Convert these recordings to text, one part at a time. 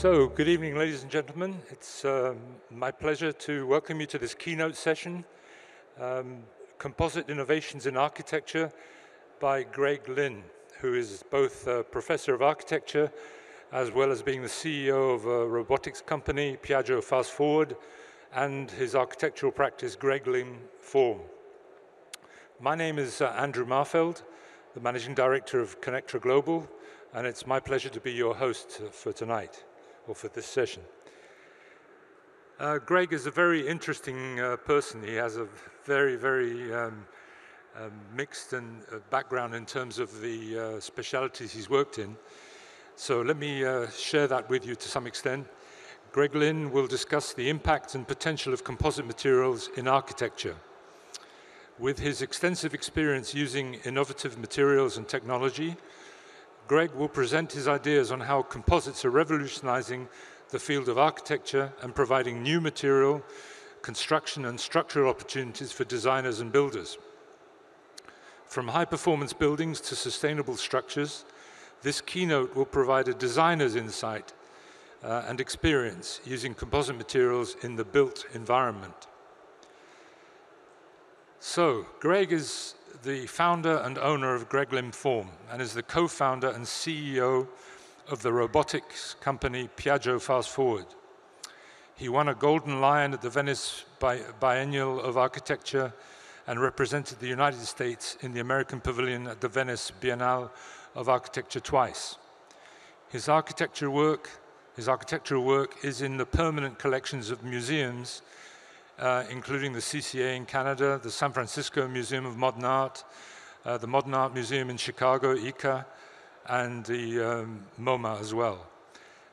So, good evening, ladies and gentlemen. It's my pleasure to welcome you to this keynote session, Composite Innovations in Architecture by Greg Lynn, who is both a professor of architecture as well as being the CEO of a robotics company, Piaggio Fast Forward, and his architectural practice, Greg Lynn Form. My name is Andrew MAFELD, the Managing Director of Connectra Global, and it's my pleasure to be your host for tonight, or for this session. Greg is a very interesting person. He has a very mixed background in terms of the specialities he's worked in. So let me share that with you to some extent. Greg Lynn will discuss the impact and potential of composite materials in architecture. With his extensive experience using innovative materials and technology, Greg will present his ideas on how composites are revolutionizing the field of architecture and providing new material, construction, and structural opportunities for designers and builders. From high-performance buildings to sustainable structures, this keynote will provide a designer's insight and experience using composite materials in the built environment. So, Greg is the founder and owner of Greg Lynn Form and is the co-founder and CEO of the robotics company Piaggio Fast Forward. He won a Golden Lion at the Venice Biennial of Architecture and represented the United States in the American Pavilion at the Venice Biennale of Architecture twice. His architectural work is in the permanent collections of museums, including the CCA in Canada, the San Francisco Museum of Modern Art, the Modern Art Museum in Chicago, ICA, and the MoMA as well.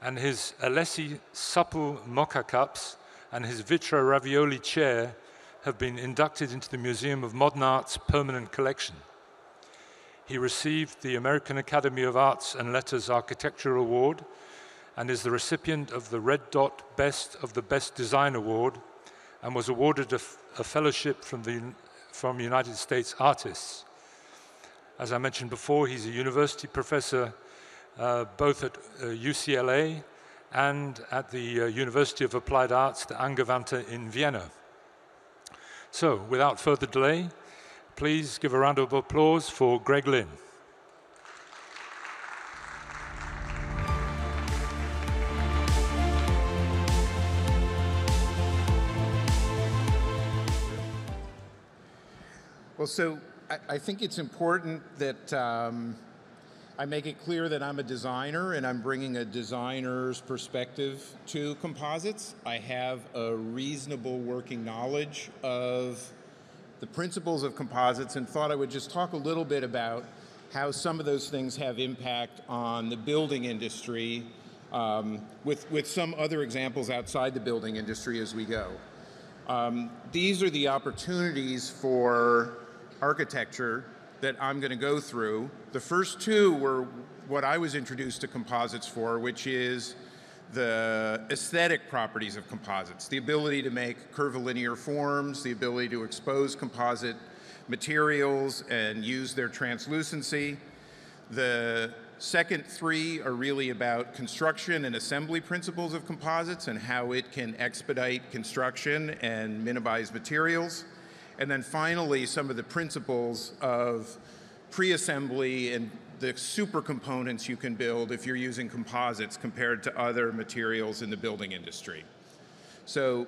And his Alessi supple mocha cups and his Vitra ravioli chair have been inducted into the Museum of Modern Art's permanent collection. He received the American Academy of Arts and Letters Architectural Award and is the recipient of the Red Dot Best of the Best Design Award and was awarded a fellowship from United States artists. As I mentioned before, he's a university professor both at UCLA and at the University of Applied Arts, the Angewandte in Vienna. So, without further delay, please give a round of applause for Greg Lynn. Well, so I think it's important that I make it clear that I'm a designer and I'm bringing a designer's perspective to composites. I have a reasonable working knowledge of the principles of composites and thought I would just talk a little bit about how some of those things have impact on the building industry with some other examples outside the building industry as we go. These are the opportunities for architecture that I'm going to go through. The first two were what I was introduced to composites for, which is the aesthetic properties of composites, the ability to make curvilinear forms, the ability to expose composite materials and use their translucency. The second three are really about construction and assembly principles of composites and how it can expedite construction and minimize materials. And then finally, some of the principles of pre-assembly and the super components you can build if you're using composites compared to other materials in the building industry. So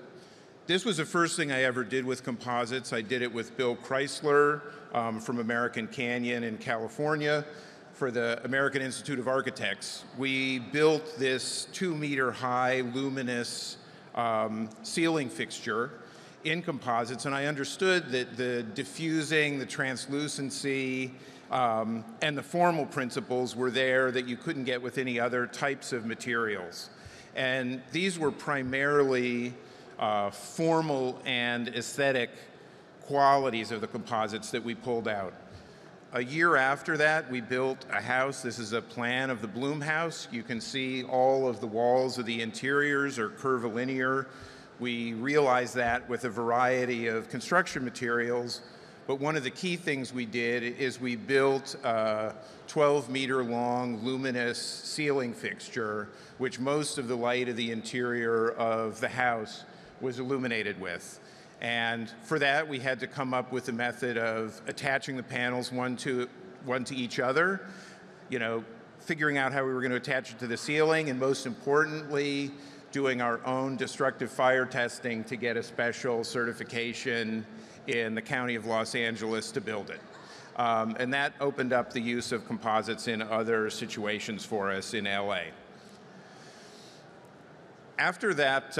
this was the first thing I ever did with composites. I did it with Bill Chrysler from American Canyon in California for the American Institute of Architects. We built this 2-meter high luminous ceiling fixture in composites, and I understood that the diffusing, the translucency, and the formal principles were there that you couldn't get with any other types of materials. And these were primarily formal and aesthetic qualities of the composites that we pulled out. A year after that, we built a house. This is a plan of the Bloom House. You can see all of the walls of the interiors are curvilinear. We realized that with a variety of construction materials, But one of the key things we did is we built a 12-meter-long luminous ceiling fixture, which most of the light of the interior of the house was illuminated with. And for that, we had to come up with a method of attaching the panels one to each other, figuring out how we were going to attach it to the ceiling, and most importantly, doing our own destructive fire testing to get a special certification in the County of Los Angeles to build it. And that opened up the use of composites in other situations for us in LA. After that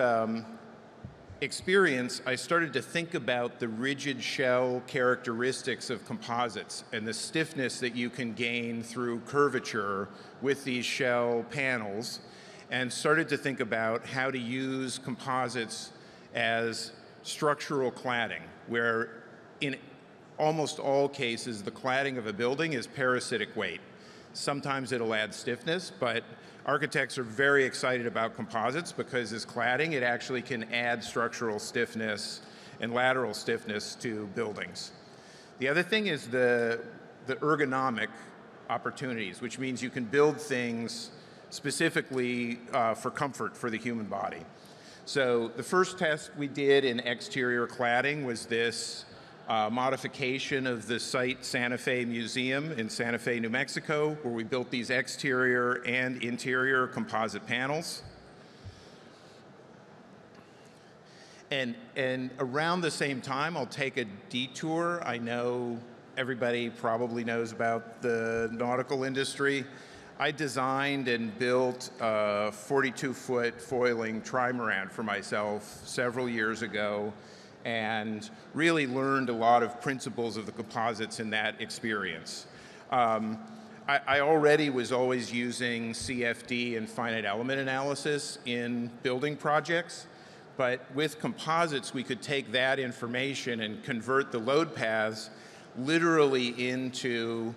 experience, I started to think about the rigid shell characteristics of composites and the stiffness that you can gain through curvature with these shell panels, and started to think about how to use composites as structural cladding, where in almost all cases, the cladding of a building is parasitic weight. Sometimes it'll add stiffness, but architects are very excited about composites because as cladding, it actually can add structural stiffness and lateral stiffness to buildings. The other thing is the ergonomic opportunities, which means you can build things specifically for comfort for the human body. So the first test we did in exterior cladding was this modification of the site Santa Fe Museum in Santa Fe, New Mexico, where we built these exterior and interior composite panels. And around the same time, I'll take a detour. I know everybody probably knows about the nautical industry. I designed and built a 42-foot foiling trimaran for myself several years ago, and really learned a lot of principles of the composites in that experience. I already was always using CFD and finite element analysis in building projects, but with composites, we could take that information and convert the load paths literally into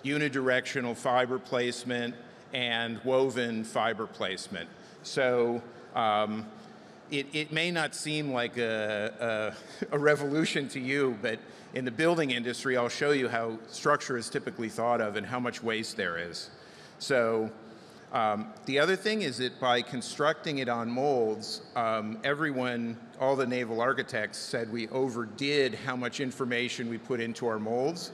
unidirectional fiber placement and woven fiber placement. So it may not seem like a revolution to you, but in the building industry, I'll show you how structure is typically thought of and how much waste there is. So the other thing is that by constructing it on molds, all the naval architects said we overdid how much information we put into our molds,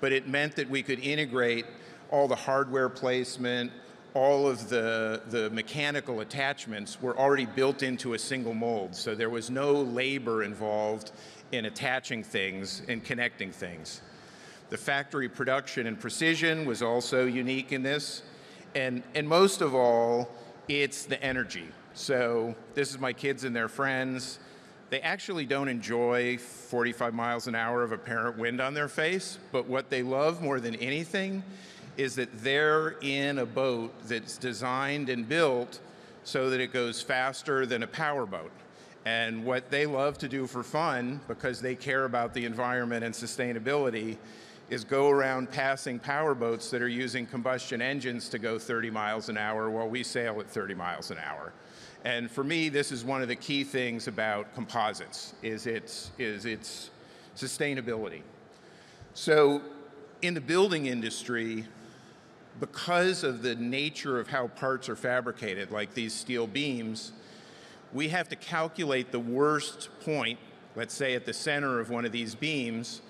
but it meant that we could integrate all the hardware placement, all of the mechanical attachments were already built into a single mold, so there was no labor involved in attaching things and connecting things. The factory production and precision was also unique in this, and most of all, it's the energy. So this is my kids and their friends. They actually don't enjoy 45 miles an hour of apparent wind on their face, but what they love more than anything is that they're in a boat that's designed and built so that it goes faster than a power boat. And what they love to do for fun, because they care about the environment and sustainability, is go around passing power boats that are using combustion engines to go 30 miles an hour while we sail at 30 miles an hour. And for me, this is one of the key things about composites, is its sustainability. So in the building industry, because of the nature of how parts are fabricated, like these steel beams, we have to calculate the worst point, let's say at the center of one of these beams,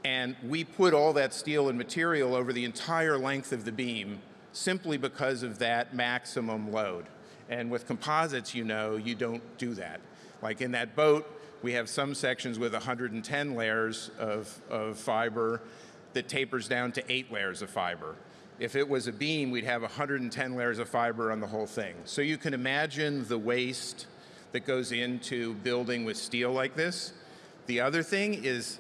and we put all that steel and material over the entire length of the beam simply because of that maximum load. And with composites, you don't do that. Like in that boat, we have some sections with 110 layers of fiber that tapers down to 8 layers of fiber. If it was a beam, we'd have 110 layers of fiber on the whole thing. So you can imagine the waste that goes into building with steel like this. The other thing is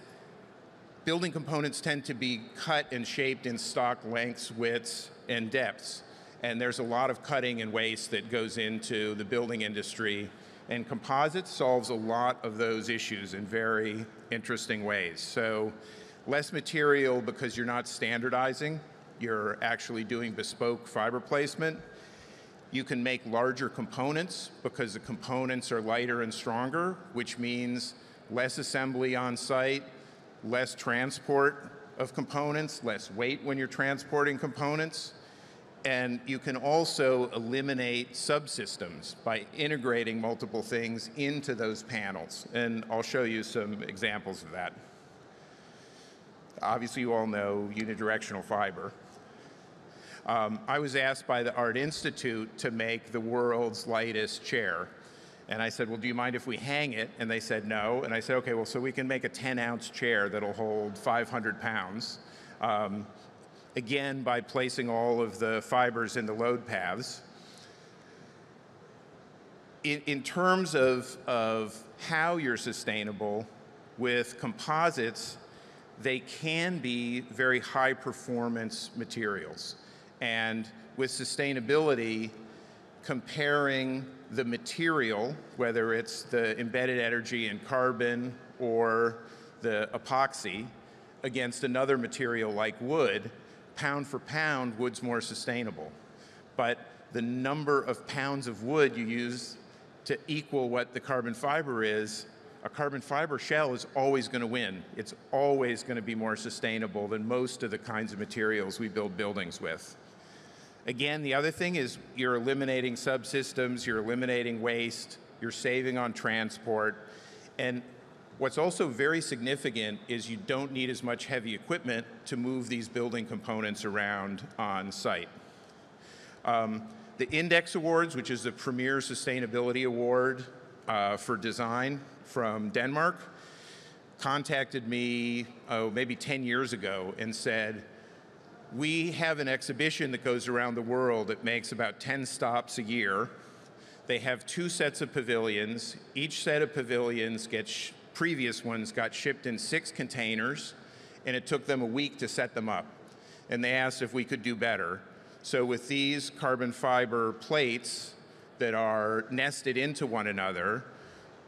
building components tend to be cut and shaped in stock lengths, widths, and depths. And there's a lot of cutting and waste that goes into the building industry. And composite solves a lot of those issues in very interesting ways. So less material because you're not standardizing. You're actually doing bespoke fiber placement. You can make larger components because the components are lighter and stronger, which means less assembly on site, less transport of components, less weight when you're transporting components. And you can also eliminate subsystems by integrating multiple things into those panels. And I'll show you some examples of that. Obviously, you all know unidirectional fiber. I was asked by the Art Institute to make the world's lightest chair. And I said, well, do you mind if we hang it? And they said no. And I said, okay, well, so we can make a 10-ounce chair that'll hold 500 pounds. Again, by placing all of the fibers in the load paths. In terms of how you're sustainable, with composites, they can be very high performance materials. And with sustainability, comparing the material, whether it's the embedded energy in carbon or the epoxy, against another material like wood, pound for pound, wood's more sustainable. But the number of pounds of wood you use to equal what the carbon fiber is, a carbon fiber shell is always going to win. It's always going to be more sustainable than most of the kinds of materials we build buildings with. Again, the other thing is you're eliminating subsystems, you're eliminating waste, you're saving on transport. And what's also very significant is you don't need as much heavy equipment to move these building components around on site. The Index Awards, which is the premier sustainability award for design from Denmark, contacted me maybe 10 years ago and said, we have an exhibition that goes around the world that makes about 10 stops a year. They have 2 sets of pavilions. Each set of pavilions previous ones got shipped in 6 containers, and it took them a week to set them up. And they asked if we could do better. So with these carbon fiber plates that are nested into one another,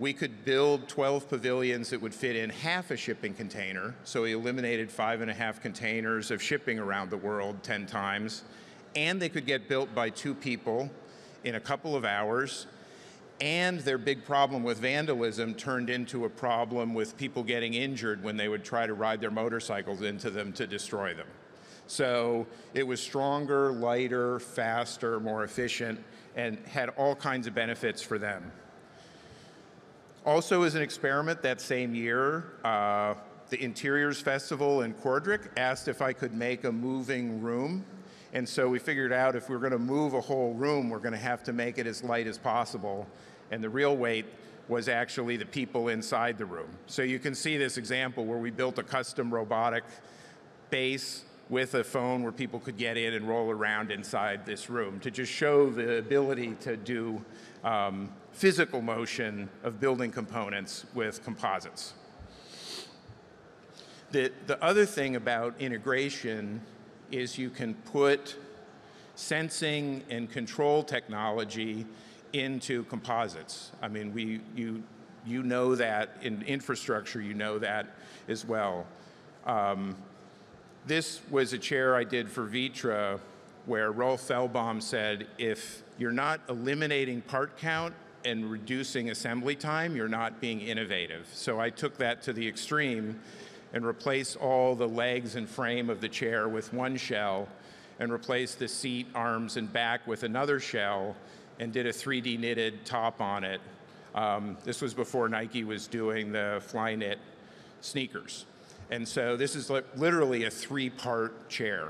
we could build 12 pavilions that would fit in half a shipping container. So we eliminated 5.5 containers of shipping around the world 10 times. And they could get built by 2 people in a couple of hours. And their big problem with vandalism turned into a problem with people getting injured when they would try to ride their motorcycles into them to destroy them. So it was stronger, lighter, faster, more efficient, and had all kinds of benefits for them. Also, as an experiment that same year, the Interiors Festival in Kortrijk asked if I could make a moving room. And so we figured out if we're going to move a whole room, we're going to have to make it as light as possible. And the real weight was actually the people inside the room. So you can see this example where we built a custom robotic base with a phone where people could get in and roll around inside this room to just show the ability to do physical motion of building components with composites. The other thing about integration is you can put sensing and control technology into composites. I mean, you know that in infrastructure, you know that as well. This was a chair I did for Vitra where Rolf Fellbaum said, if you're not eliminating part count and reducing assembly time, you're not being innovative. So I took that to the extreme and replaced all the legs and frame of the chair with one shell and replaced the seat, arms, and back with another shell and did a 3D knitted top on it. This was before Nike was doing the Flyknit sneakers. And so this is literally a 3-part chair.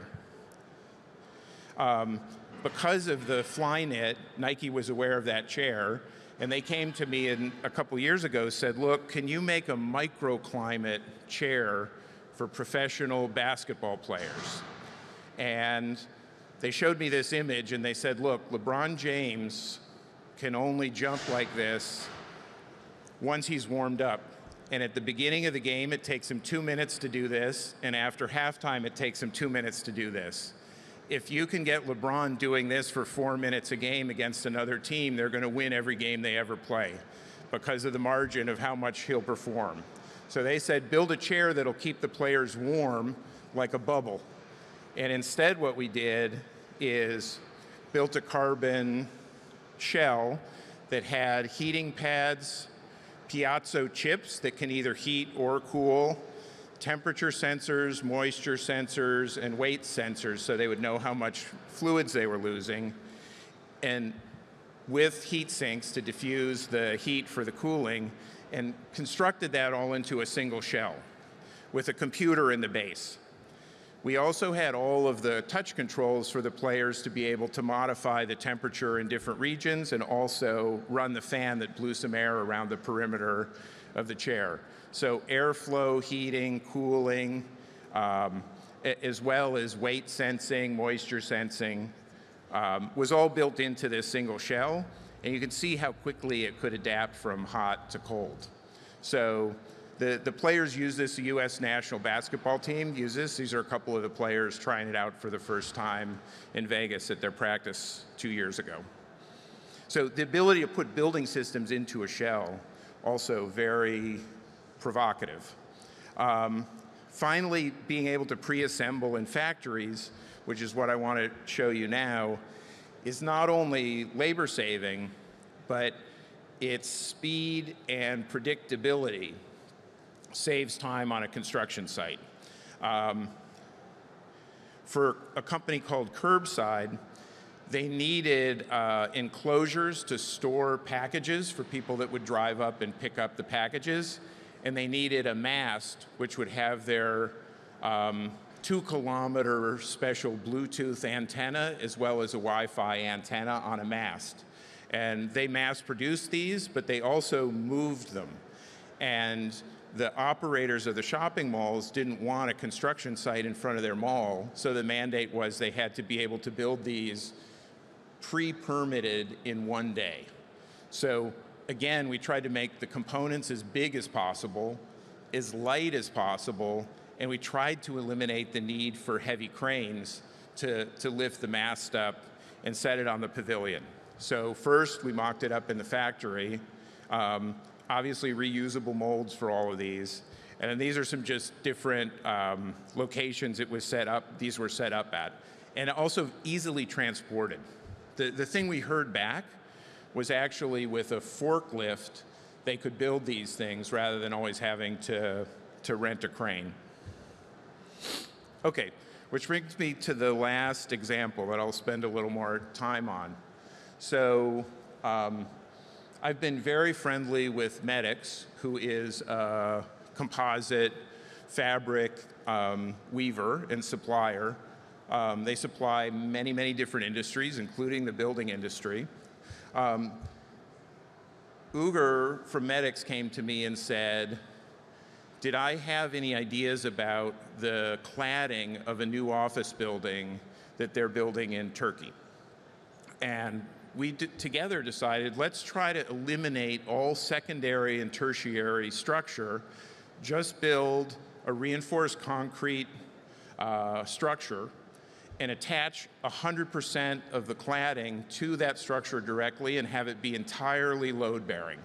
Because of the Flyknit, Nike was aware of that chair, and they came to me a couple years ago, said, look, can you make a microclimate chair for professional basketball players? And they showed me this image, and they said, look, LeBron James can only jump like this once he's warmed up. And at the beginning of the game, it takes him 2 minutes to do this, and after halftime, it takes him 2 minutes to do this. If you can get LeBron doing this for 4 minutes a game against another team, they're going to win every game they ever play because of the margin of how much he'll perform. So they said, build a chair that'll keep the players warm like a bubble. And instead what we did is built a carbon shell that had heating pads, Piaggio chips that can either heat or cool, temperature sensors, moisture sensors, and weight sensors so they would know how much fluids they were losing, and with heat sinks to diffuse the heat for the cooling, and constructed that all into a single shell with a computer in the base. We also had all of the touch controls for the players to be able to modify the temperature in different regions and also run the fan that blew some air around the perimeter of the chair. So airflow, heating, cooling, as well as weight sensing, moisture sensing, was all built into this single shell. And you can see how quickly it could adapt from hot to cold. So the players use this. The U.S. national basketball team uses this. These are a couple of the players trying it out for the first time in Vegas at their practice 2 years ago. So the ability to put building systems into a shell, also very provocative. Finally, being able to pre-assemble in factories, which is what I want to show you now, is not only labor saving, but its speed and predictability saves time on a construction site. For a company called Curbside, they needed enclosures to store packages for people that would drive up and pick up the packages, and they needed a mast which would have their 2-kilometer special Bluetooth antenna as well as a Wi-Fi antenna on a mast. And they mass-produced these, but they also moved them. And the operators of the shopping malls didn't want a construction site in front of their mall, so the mandate was they had to be able to build these pre-permitted in one day. So again, we tried to make the components as big as possible, as light as possible, and we tried to eliminate the need for heavy cranes to lift the mast up and set it on the pavilion. So first, we mocked it up in the factory. Obviously, reusable molds for all of these. And then these are some just different locations it was set up, these were set up at. And also easily transported. The thing we heard back was actually with a forklift, they could build these things rather than always having to rent a crane. Okay, which brings me to the last example that I'll spend a little more time on. So I've been very friendly with Medix, who is a composite fabric weaver and supplier. They supply many, many different industries, including the building industry. Ugur from Medix came to me and said, did I have any ideas about the cladding of a new office building that they're building in Turkey? And we together decided, let's try to eliminate all secondary and tertiary structure, just build a reinforced concrete structure and attach 100% of the cladding to that structure directly and have it be entirely load-bearing.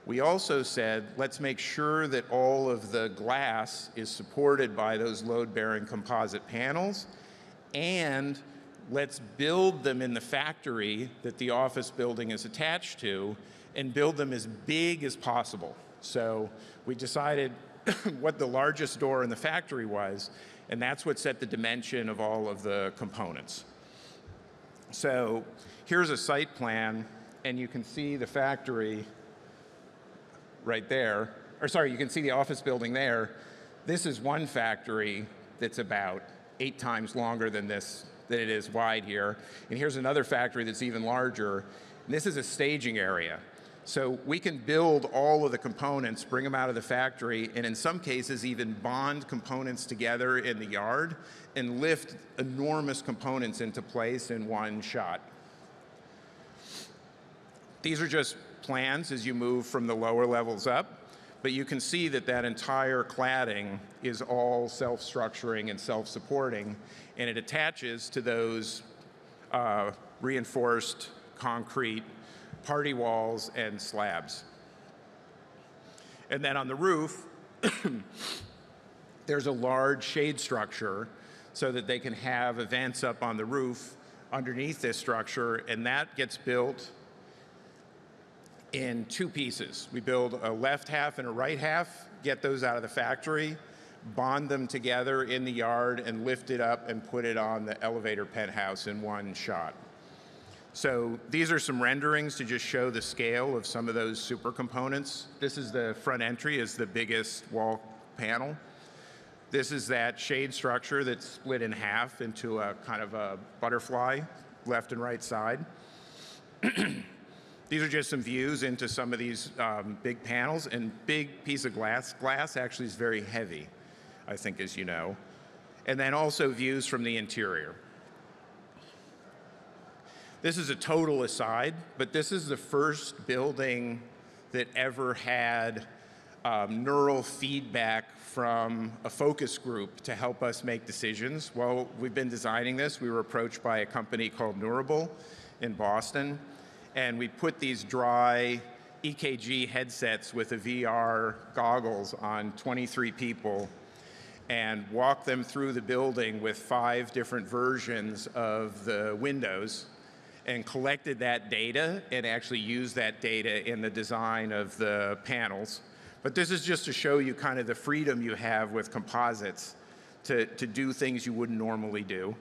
We also said, let's make sure that all of the glass is supported by those load-bearing composite panels, and let's build them in the factory that the office building is attached to and build them as big as possible. So we decided what the largest door in the factory was, and that's what set the dimension of all of the components. So here's a site plan, and you can see the factory right there. Or sorry, you can see the office building there. This is one factory that's about 8 times longer than this, than it is wide here. And here's another factory that's even larger. And this is a staging area. So we can build all of the components, bring them out of the factory, and in some cases even bond components together in the yard and lift enormous components into place in one shot. These are just plans as you move from the lower levels up, but you can see that that entire cladding is all self-structuring and self-supporting, and it attaches to those reinforced concrete party walls and slabs. And then on the roof, there's a large shade structure so that they can have events up on the roof underneath this structure, and that gets built in 2 pieces. We build a left half and a right half, get those out of the factory, bond them together in the yard, and lift it up and put it on the elevator penthouse in one shot. So these are some renderings to just show the scale of some of those super components. This is the front entry, is the biggest wall panel. This is that shade structure that's split in half into a kind of a butterfly, left and right side. These are just some views into some of these big panels, and big piece of glass. Glass actually is very heavy, I think, as you know. And then also views from the interior. This is a total aside, but this is the first building that ever had neural feedback from a focus group to help us make decisions. While we've been designing this, we were approached by a company called Neurable in Boston, and we put these dry EKG headsets with a VR goggles on 23 people and walked them through the building with 5 different versions of the windows, and collected that data and actually used that data in the design of the panels. But this is just to show you kind of the freedom you have with composites to do things you wouldn't normally do.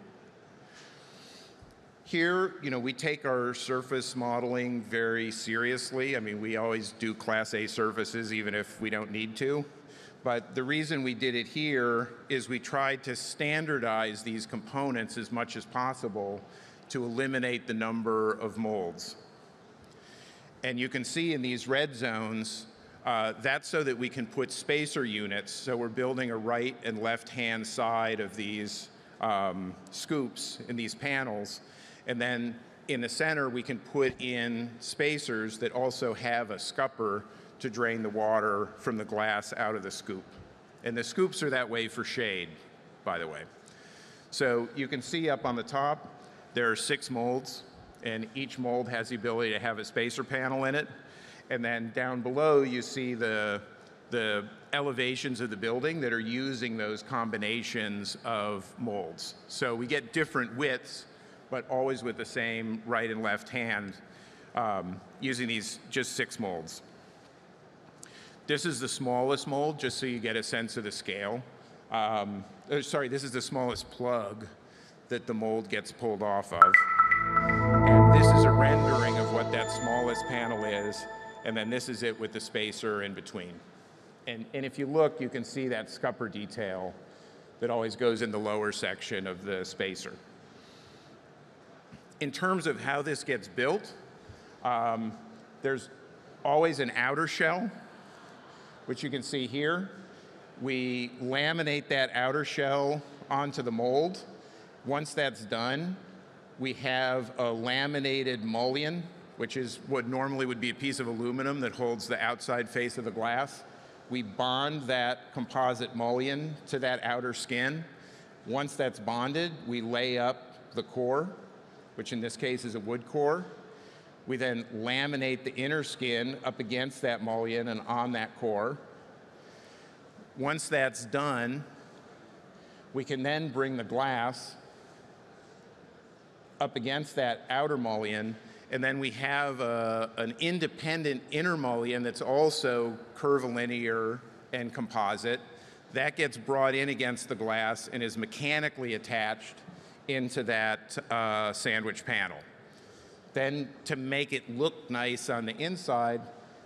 Here, we take our surface modeling very seriously. I mean, we always do Class A surfaces even if we don't need to. But the reason we did it here is we tried to standardize these components as much as possible to eliminate the number of molds. And you can see in these red zones, that's so that we can put spacer units. So we're building a right and left-hand side of these scoops in these panels. And then in the center, we can put in spacers that also have a scupper to drain the water from the glass out of the scoop. And the scoops are that way for shade, by the way. So you can see up on the top, there are 6 molds, and each mold has the ability to have a spacer panel in it. And then down below, you see the elevations of the building that are using those combinations of molds. So we get different widths, but always with the same right and left hand, using these just 6 molds. This is the smallest mold, just so you get a sense of the scale. Sorry, this is the smallest plug that the mold gets pulled off of. And this is a rendering of what that smallest panel is, and then this is it with the spacer in between. And if you look, you can see that scupper detail that always goes in the lower section of the spacer. In terms of how this gets built, there's always an outer shell, which you can see here. We laminate that outer shell onto the mold. Once that's done, we have a laminated mullion, which is what normally would be a piece of aluminum that holds the outside face of the glass. We bond that composite mullion to that outer skin. Once that's bonded, we lay up the core, which in this case is a wood core. We then laminate the inner skin up against that mullion and on that core. Once that's done, we can then bring the glass up against that outer mullion, and then we have an independent inner mullion that's also curvilinear and composite. That gets brought in against the glass and is mechanically attached into that sandwich panel. Then to make it look nice on the inside,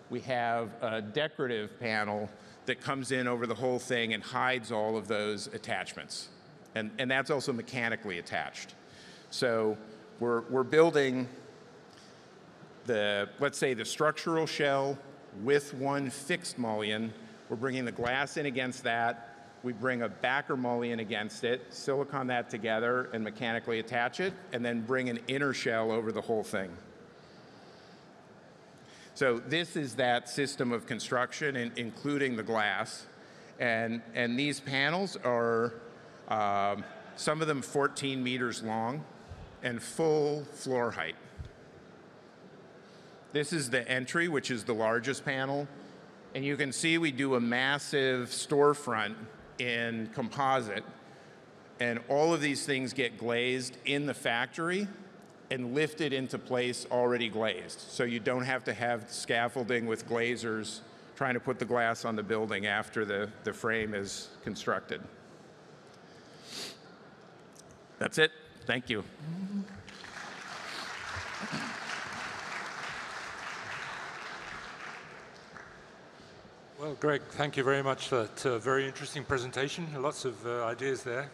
we have a decorative panel that comes in over the whole thing and hides all of those attachments. And that's also mechanically attached. So we're building let's say the structural shell with one fixed mullion. We're bringing the glass in against that. We bring a backer mullion against it, silicone that together and mechanically attach it, and then bring an inner shell over the whole thing. So this is that system of construction, including the glass. And these panels are, some of them 14 meters long and full floor height. This is the entry, which is the largest panel. And you can see we do a massive storefront in composite. And all of these things get glazed in the factory and lifted into place already glazed. So you don't have to have scaffolding with glazers trying to put the glass on the building after the frame is constructed. That's it. Thank you. Well, Greg, thank you very much for that very interesting presentation. Lots of ideas there.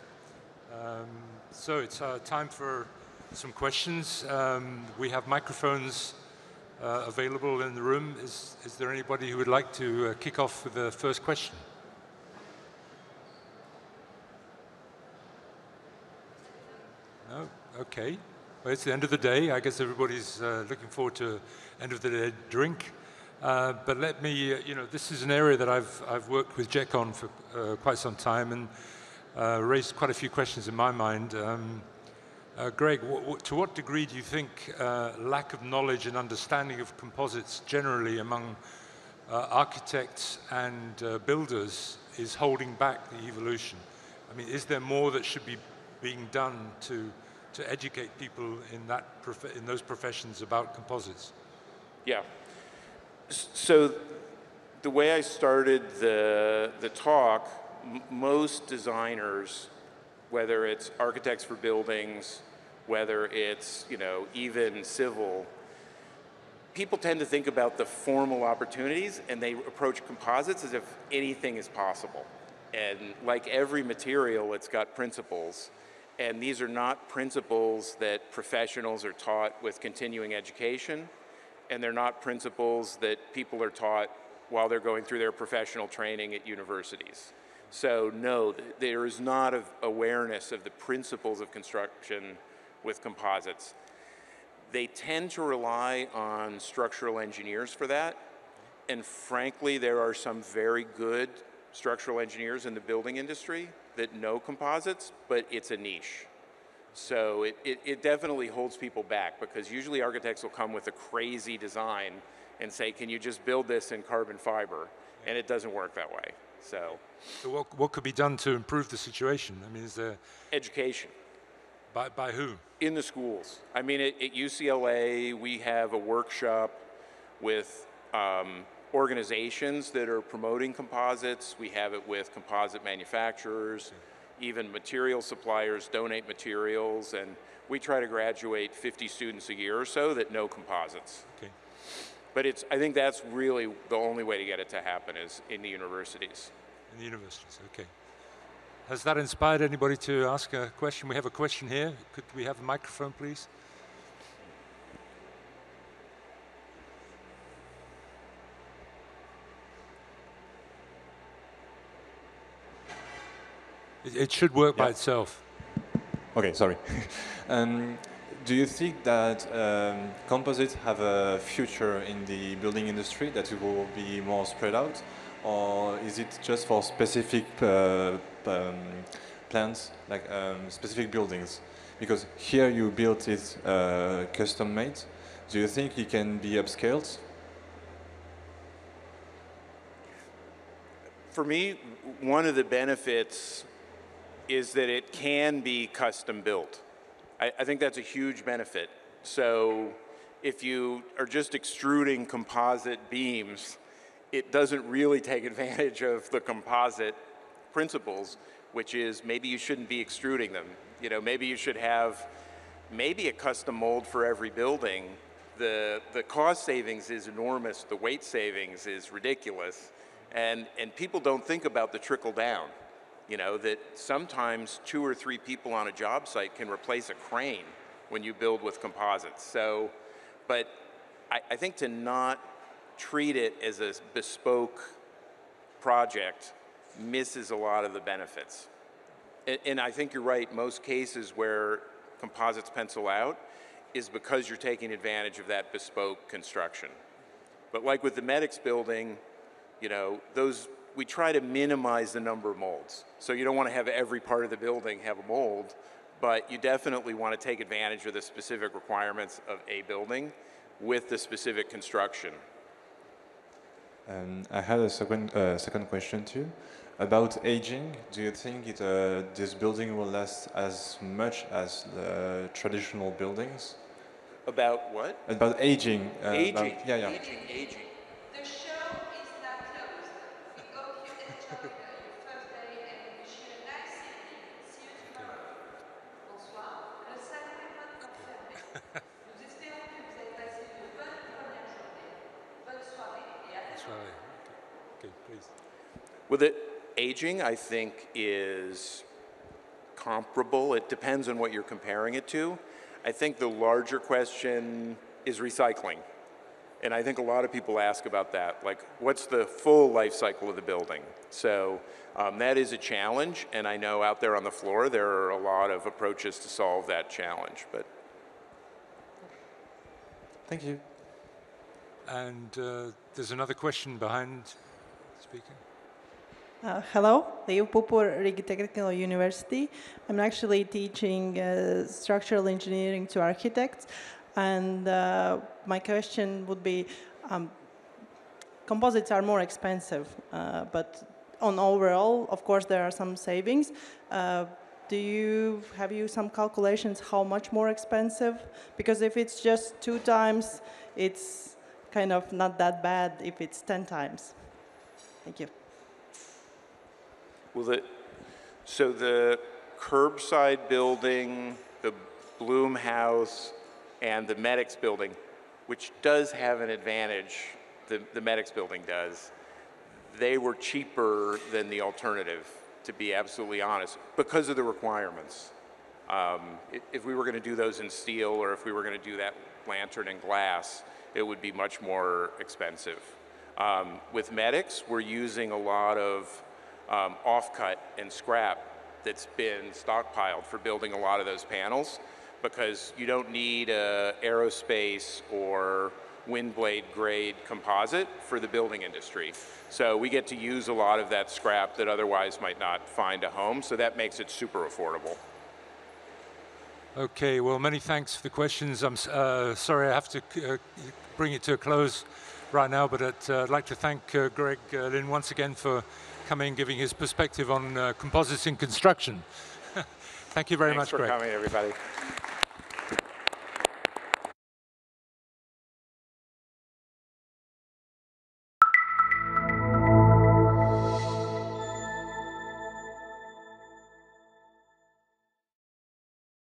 So it's time for some questions. We have microphones available in the room. Is there anybody who would like to kick off with the first question? No? Okay. Well, it's the end of the day. I guess everybody's looking forward to end of the day drink. But let me, this is an area that I've worked with Jack on for quite some time and raised quite a few questions in my mind. Greg, to what degree do you think lack of knowledge and understanding of composites generally among architects and builders is holding back the evolution? I mean, is there more that should be being done to educate people in those professions about composites? Yeah. So the way I started the talk, most designers, whether it's architects for buildings, whether it's even civil, people tend to think about the formal opportunities and they approach composites as if anything is possible. And like every material, it's got principles. And these are not principles that professionals are taught with continuing education. And they're not principles that people are taught while they're going through their professional training at universities. So no, there is not an awareness of the principles of construction with composites. They tend to rely on structural engineers for that. And frankly, there are some very good structural engineers in the building industry that know composites, but it's a niche. So it definitely holds people back because usually architects will come with a crazy design and say, can you just build this in carbon fiber? And it doesn't work that way. So what could be done to improve the situation? I mean, is there... Education. By who? In the schools. I mean, at UCLA, we have a workshop with organizations that are promoting composites. We have it with composite manufacturers. Even material suppliers donate materials, and we try to graduate 50 students a year or so that know composites. Okay. But I think that's really the only way to get it to happen is in the universities. In the universities, okay. Has that inspired anybody to ask a question? We have a question here. Could we have a microphone, please? It should work by itself. Okay, sorry. Do you think that composites have a future in the building industry, that it will be more spread out? Or is it just for specific plans, like specific buildings? Because here you built it custom made. Do you think it can be upscaled? For me, one of the benefits is that it can be custom built. I think that's a huge benefit. So if you are just extruding composite beams, it doesn't really take advantage of the composite principles, which is maybe you shouldn't be extruding them. Maybe you should have maybe a custom mold for every building. The cost savings is enormous. The weight savings is ridiculous. And people don't think about the trickle down. That sometimes 2 or 3 people on a job site can replace a crane when you build with composites. So, but I think to not treat it as a bespoke project misses a lot of the benefits. And I think you're right, most cases where composites pencil out is because you're taking advantage of that bespoke construction. But like with the Medics building, we try to minimize the number of molds. So you don't want to have every part of the building have a mold, but you definitely want to take advantage of the specific requirements of a building with the specific construction. I had a second question too. About aging, do you think this building will last as much as the traditional buildings? About what? About aging. Aging. Yeah. Aging. The show is that Well, the aging, I think, is comparable. It depends on what you're comparing it to. I think the larger question is recycling. And I think a lot of people ask about that, like, what's the full life cycle of the building? So that is a challenge, and I know out there on the floor there are a lot of approaches to solve that challenge. But Thank you. And there's another question behind speaking. Hello, Leo Pupur, Riga Technical University. I'm actually teaching structural engineering to architects. And my question would be, composites are more expensive, but on overall, of course, there are some savings. Have you some calculations how much more expensive? Because if it's just 2 times, it's kind of not that bad if it's 10 times. Thank you. well, so the curbside building, the Bloom House, and the Medics building, which does have an advantage, the Medics building does, they were cheaper than the alternative, to be absolutely honest, because of the requirements. If we were going to do those in steel, or if we were going to do that lantern in glass, it would be much more expensive. With Medics, we're using a lot of offcut and scrap that's been stockpiled for building a lot of those panels, because you don't need a aerospace or wind blade grade composite for the building industry. So we get to use a lot of that scrap that otherwise might not find a home, so that makes it super affordable. Okay, well, many thanks for the questions. I'm sorry I have to bring it to a close right now, but I'd like to thank Greg Lynn once again for coming, giving his perspective on composites in construction. Thank you very much, Greg. Thanks for coming, everybody.